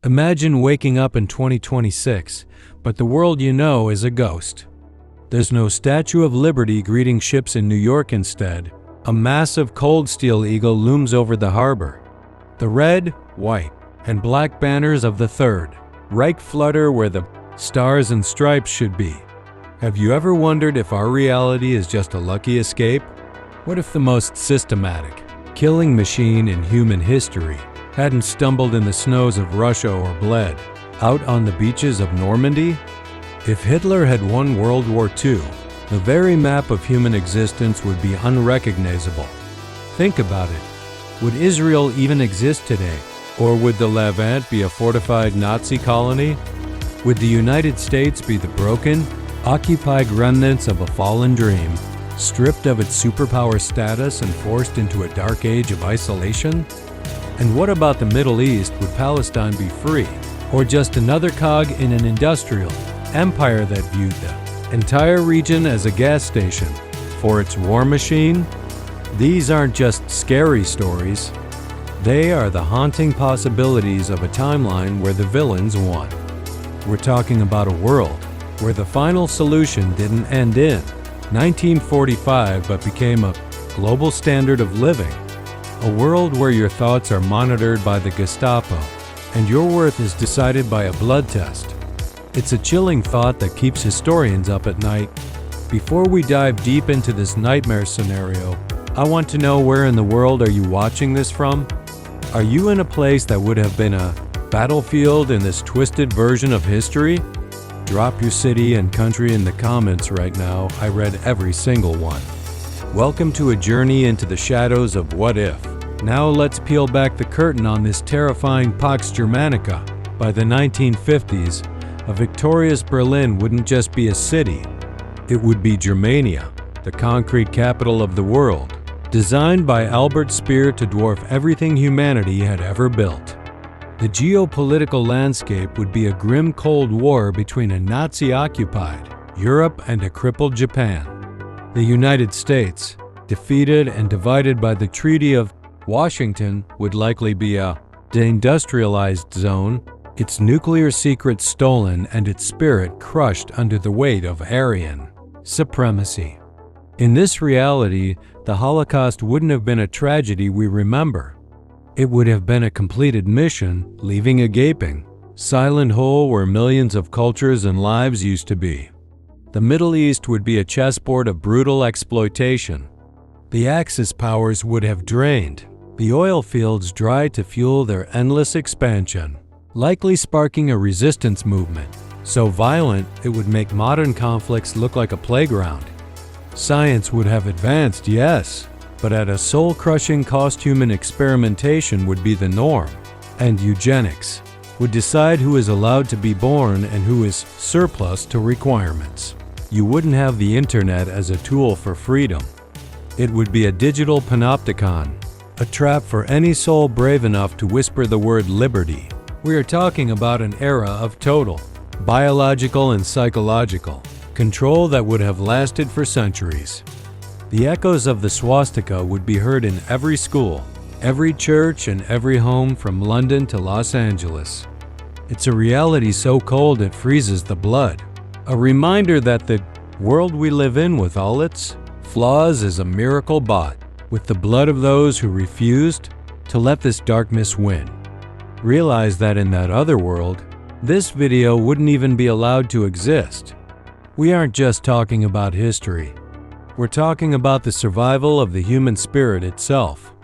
Imagine waking up in 2026, but the world you know is a ghost. There's no Statue of Liberty greeting ships in New York. Instead, a massive cold steel eagle looms over the harbor. The red, white, and black banners of the Third Reich flutter where the stars and stripes should be. Have you ever wondered if our reality is just a lucky escape? What if the most systematic, killing machine in human history hadn't stumbled in the snows of Russia or bled out on the beaches of Normandy? If Hitler had won World War II, the very map of human existence would be unrecognizable. Think about it. Would Israel even exist today? Or would the Levant be a fortified Nazi colony? Would the United States be the broken, occupied remnants of a fallen dream, stripped of its superpower status and forced into a dark age of isolation? And what about the Middle East? Would Palestine be free? Or just another cog in an industrial empire that viewed the entire region as a gas station for its war machine? These aren't just scary stories. They are the haunting possibilities of a timeline where the villains won. We're talking about a world where the final solution didn't end in 1945 but became a global standard of living. A world where your thoughts are monitored by the Gestapo and your worth is decided by a blood test. It's a chilling thought that keeps historians up at night. Before we dive deep into this nightmare scenario, I want to know, where in the world are you watching this from? Are you in a place that would have been a battlefield in this twisted version of history? Drop your city and country in the comments right now. I read every single one. Welcome to a journey into the shadows of what if. Now let's peel back the curtain on this terrifying Pax Germanica. By the 1950s, a victorious Berlin wouldn't just be a city. It would be Germania, the concrete capital of the world, designed by Albert Speer to dwarf everything humanity had ever built. The geopolitical landscape would be a grim Cold War between a Nazi-occupied Europe and a crippled Japan. The United States, defeated and divided by the Treaty of Washington, would likely be a deindustrialized zone, its nuclear secrets stolen and its spirit crushed under the weight of Aryan supremacy. In this reality, the Holocaust wouldn't have been a tragedy we remember. It would have been a completed mission, leaving a gaping, silent hole where millions of cultures and lives used to be. The Middle East would be a chessboard of brutal exploitation. The Axis powers would have drained the oil fields dry to fuel their endless expansion, likely sparking a resistance movement so violent it would make modern conflicts look like a playground. Science would have advanced, yes, but at a soul-crushing cost. Human experimentation would be the norm, and eugenics would decide who is allowed to be born and who is surplus to requirements. You wouldn't have the internet as a tool for freedom. It would be a digital panopticon, a trap for any soul brave enough to whisper the word liberty. We are talking about an era of total, biological and psychological, control that would have lasted for centuries. The echoes of the swastika would be heard in every school, every church, and every home from London to Los Angeles. It's a reality so cold it freezes the blood. A reminder that the world we live in, with all its flaws, is a miracle bought with the blood of those who refused to let this darkness win. Realize that in that other world, this video wouldn't even be allowed to exist. We aren't just talking about history. We're talking about the survival of the human spirit itself.